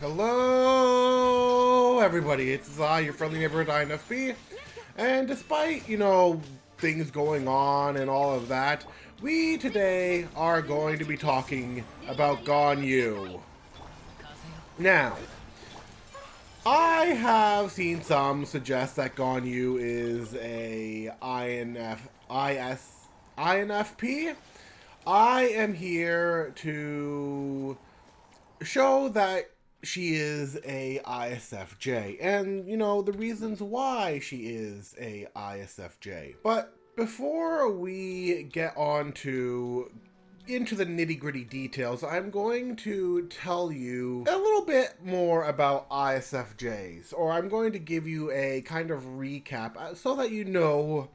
Hello, everybody. It's your friendly neighborhood INFP. And despite, things going on and all of that, we today are going to be talking about Ganyu. Now, I have seen some suggest that Ganyu is a INFP. I am here to show that she is a ISFJ, and the reasons why she is a ISFJ. But before we get on into the nitty-gritty details, I'm going to tell you a little bit more about ISFJs, or I'm going to give you a kind of recap so that you know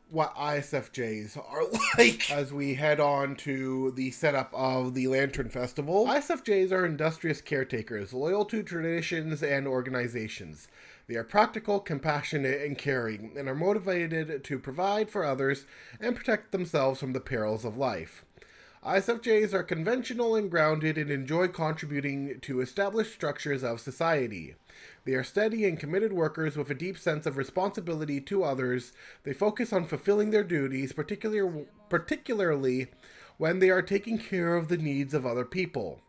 what ISFJs are like as we head on to the setup of the Lantern Festival. ISFJs are industrious caretakers, loyal to traditions and organizations. They are practical, compassionate, and caring, and are motivated to provide for others and protect themselves from the perils of life. ISFJs are conventional and grounded and enjoy contributing to established structures of society. They are steady and committed workers with a deep sense of responsibility to others. They focus on fulfilling their duties, particularly when they are taking care of the needs of other people.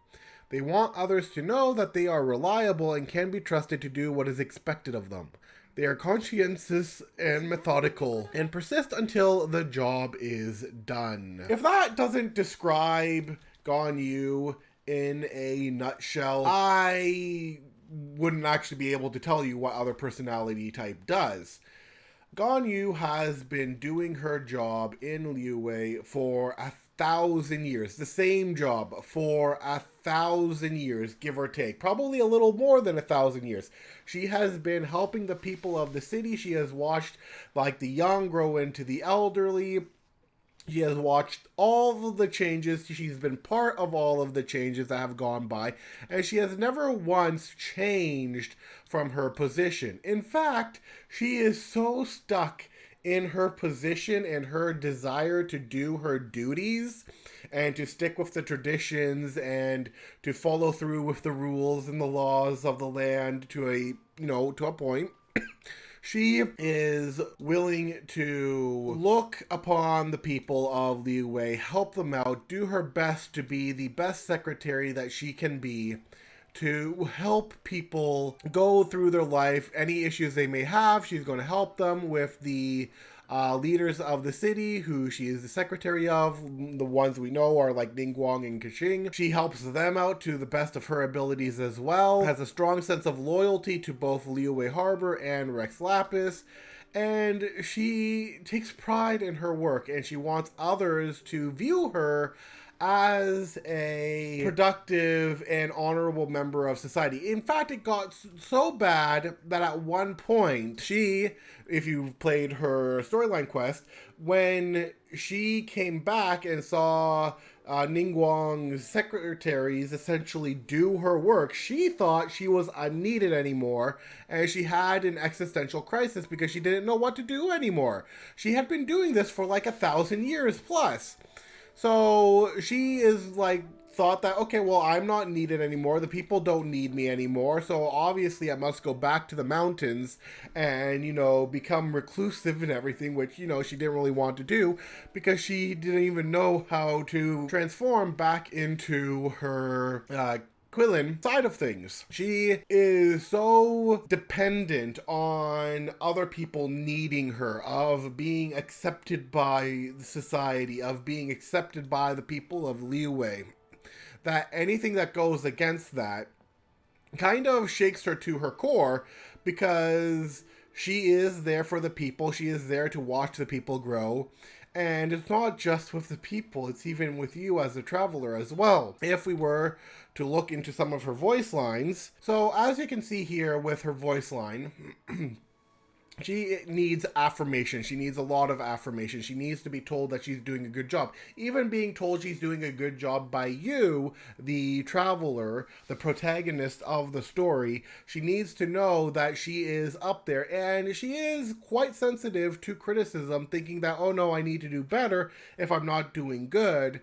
They want others to know that they are reliable and can be trusted to do what is expected of them. They are conscientious and methodical and persist until the job is done. If that doesn't describe Ganyu in a nutshell, I wouldn't actually be able to tell you what other personality type does. Ganyu has been doing her job in Liyue for 1,000 years. The same job for 1,000 years, give or take. Probably a little more than 1,000 years. She has been helping the people of the city. She has watched the young grow into the elderly. She has watched all of the changes. She's been part of all of the changes that have gone by. And she has never once changed from her position. In fact, she is so stuck in her position and her desire to do her duties and to stick with the traditions and to follow through with the rules and the laws of the land to a point. She is willing to look upon the people of Liyue, help them out, do her best to be the best secretary that she can be, to help people go through their life, any issues they may have. She's going to help them with the leaders of the city, who she is the secretary of. The ones we know are like Ningguang and Kexing. She helps them out to the best of her abilities as well. Has a strong sense of loyalty to both Liyue Harbor and Rex Lapis. And she takes pride in her work, and she wants others to view her as a productive and honorable member of society. In fact, it got so bad that at one point, she, if you played her storyline quest, when she came back and saw Ningguang's secretaries essentially do her work, she thought she was unneeded anymore, and she had an existential crisis because she didn't know what to do anymore. She had been doing this for 1,000 years plus. So she is thought that, okay, well, I'm not needed anymore. The people don't need me anymore. So obviously I must go back to the mountains and, become reclusive and everything, which, she didn't really want to do because she didn't even know how to transform back into her Quillen side of things. She is so dependent on other people needing her, of being accepted by society, of being accepted by the people of Liyue, that anything that goes against that kind of shakes her to her core, because she is there for the people. She is there to watch the people grow. And it's not just with the people, it's even with you as a traveler as well. If we were to look into some of her voice lines, so as you can see here with her voice line, she needs affirmation. She needs a lot of affirmation. She needs to be told that she's doing a good job. Even being told she's doing a good job by you, the traveler, the protagonist of the story, she needs to know that she is up there. And she is quite sensitive to criticism, thinking that, oh no, I need to do better if I'm not doing good.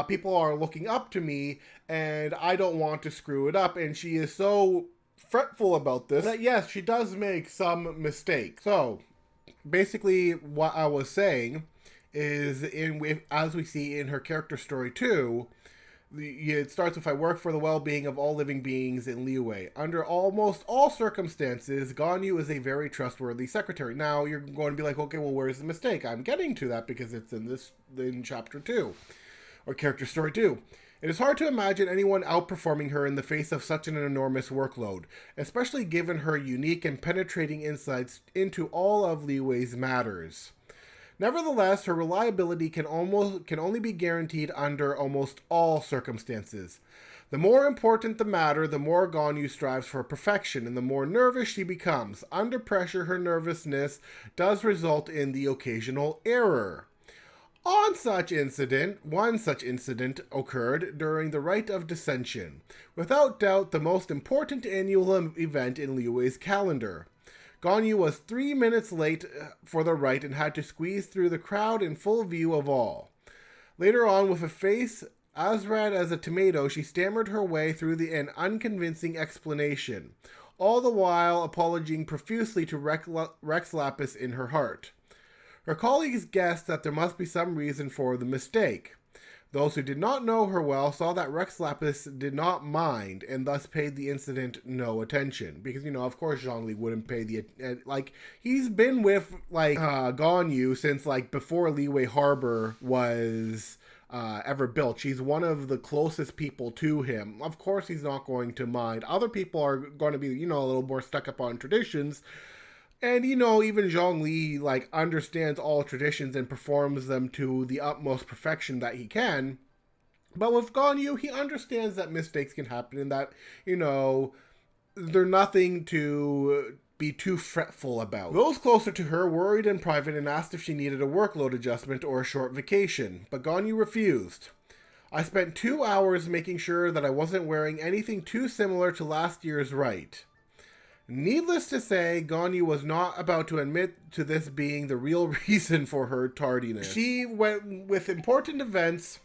People are looking up to me, and I don't want to screw it up. And she is so fretful about this that yes, she does make some mistakes. So basically what I was saying is, as we see in her character story too, it starts with, I work for the well-being of all living beings in Liyue. Under almost all circumstances, Ganyu is a very trustworthy secretary. Now you're going to be like, okay, well, where's the mistake? I'm getting to that because it's in chapter 2 or character story 2. It is hard to imagine anyone outperforming her in the face of such an enormous workload, especially given her unique and penetrating insights into all of Liyue's matters. Nevertheless, her reliability can only be guaranteed under almost all circumstances. The more important the matter, the more Ganyu strives for perfection, and the more nervous she becomes. Under pressure, her nervousness does result in the occasional error. One such incident occurred during the Rite of Dissension, without doubt the most important annual event in Liyue's calendar. Ganyu was 3 minutes late for the rite and had to squeeze through the crowd in full view of all. Later on, with a face as red as a tomato, she stammered her way through an unconvincing explanation, all the while apologizing profusely to Rex Lapis in her heart. Her colleagues guessed that there must be some reason for the mistake. Those who did not know her well saw that Rex Lapis did not mind, and thus paid the incident no attention. Because, of course Zhongli wouldn't pay he's been with, Ganyu since, before Liyue Harbor was ever built. She's one of the closest people to him. Of course he's not going to mind. Other people are going to be, a little more stuck up on traditions. And, even Zhongli, understands all traditions and performs them to the utmost perfection that he can. But with Ganyu, he understands that mistakes can happen and that, they're nothing to be too fretful about. Those closer to her worried in private and asked if she needed a workload adjustment or a short vacation, but Ganyu refused. I spent 2 hours making sure that I wasn't wearing anything too similar to last year's rite. Needless to say, Ganyu was not about to admit to this being the real reason for her tardiness. She went with important events,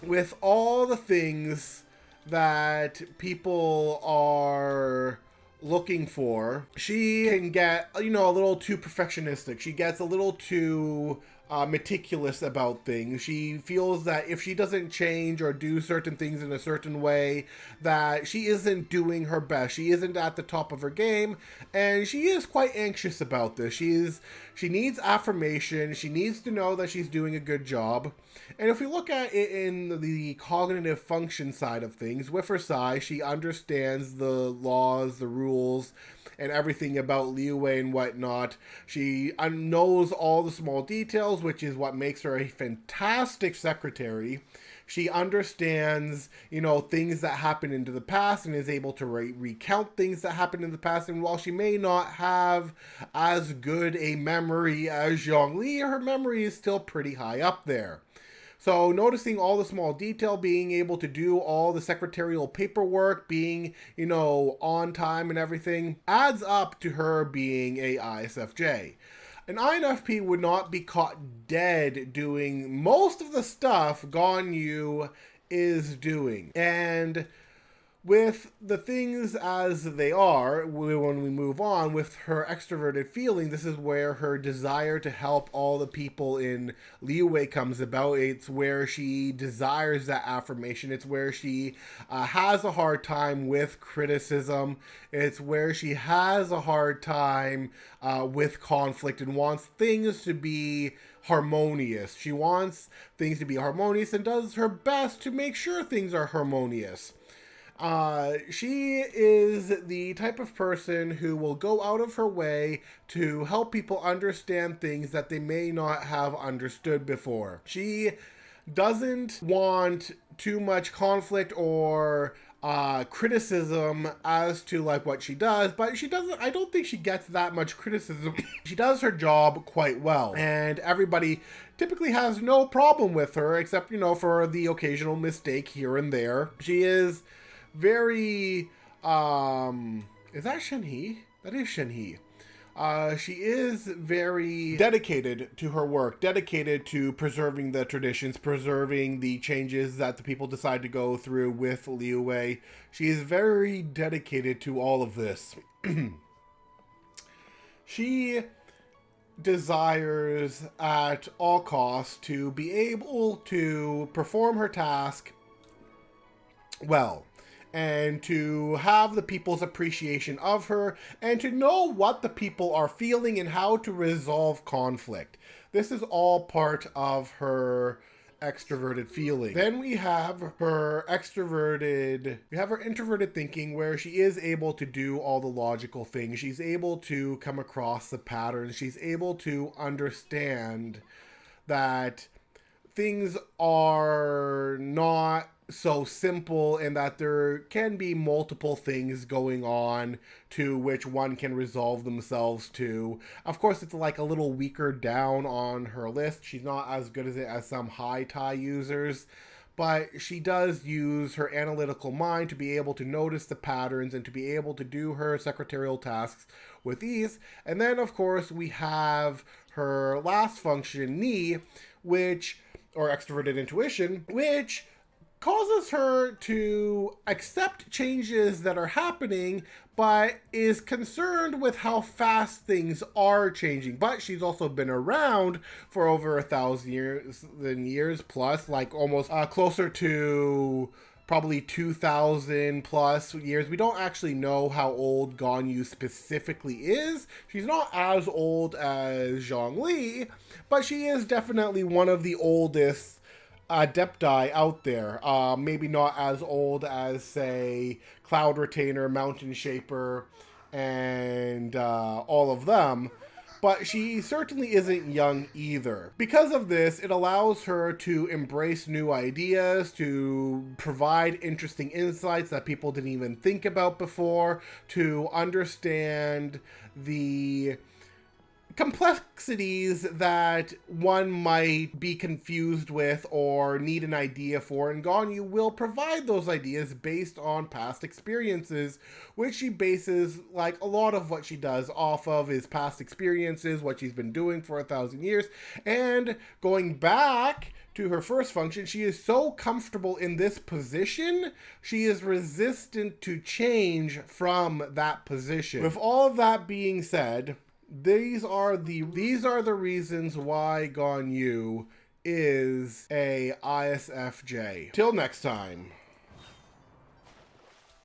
with all the things that people are looking for. She can get, a little too perfectionistic. She gets a little too meticulous about things. She feels that if she doesn't change or do certain things in a certain way, that she isn't doing her best. She isn't at the top of her game, and she is quite anxious about this. She needs affirmation. She needs to know that she's doing a good job. And if we look at it in the cognitive function side of things, with her size, she understands the laws, the rules, and everything about Liyue and whatnot. She knows all the small details, which is what makes her a fantastic secretary. She understands, things that happened into the past and is able to recount things that happened in the past. And while she may not have as good a memory as Zhongli, her memory is still pretty high up there. So noticing all the small detail, being able to do all the secretarial paperwork, being, on time and everything, adds up to her being a ISFJ. An INFP would not be caught dead doing most of the stuff Ganyu is doing. And with the things as they are, when we move on, with her extroverted feeling, this is where her desire to help all the people in Liyue comes about. It's where she desires that affirmation. It's where she has a hard time with criticism. It's where she has a hard time with conflict and wants things to be harmonious. She wants things to be harmonious and does her best to make sure things are harmonious. She is the type of person who will go out of her way to help people understand things that they may not have understood before. She doesn't want too much conflict or criticism as to like what she does, but I don't think she gets that much criticism. She does her job quite well, and everybody typically has no problem with her, except, for the occasional mistake here and there. She is very, is that Shenhe? That is Shenhe. She is very dedicated to her work, dedicated to preserving the traditions, preserving the changes that the people decide to go through with Liu Wei. She is very dedicated to all of this. She desires at all costs to be able to perform her task well, and to have the people's appreciation of her, and to know what the people are feeling and how to resolve conflict. This is all part of her extroverted feeling. Then we have her introverted thinking, where she is able to do all the logical things. She's able to come across the patterns. She's able to understand that things are not so simple, and that there can be multiple things going on to which one can resolve themselves to. Of course, it's like a little weaker down on her list. She's not as good as it as some high tie users, but she does use her analytical mind to be able to notice the patterns and to be able to do her secretarial tasks with ease. And then, of course, we have her last function, Ni, or extroverted intuition, which causes her to accept changes that are happening, but is concerned with how fast things are changing. But she's also been around for over 1,000 years plus, like almost closer to probably 2,000 plus years. We don't actually know how old Ganyu specifically is. She's not as old as Zhongli, but she is definitely one of the oldest adepti out there. Maybe not as old as, say, Cloud Retainer, Mountain Shaper, and all of them, but she certainly isn't young either. Because of this, it allows her to embrace new ideas, to provide interesting insights that people didn't even think about before, to understand the complexities that one might be confused with or need an idea for, and Ganyu will provide those ideas based on past experiences, which she bases like a lot of what she does off of is past experiences, what she's been doing for 1,000 years. And going back to her first function, she is so comfortable in this position, she is resistant to change from that position. With all of that being said, these are the reasons why Ganyu is a ISFJ. Till next time.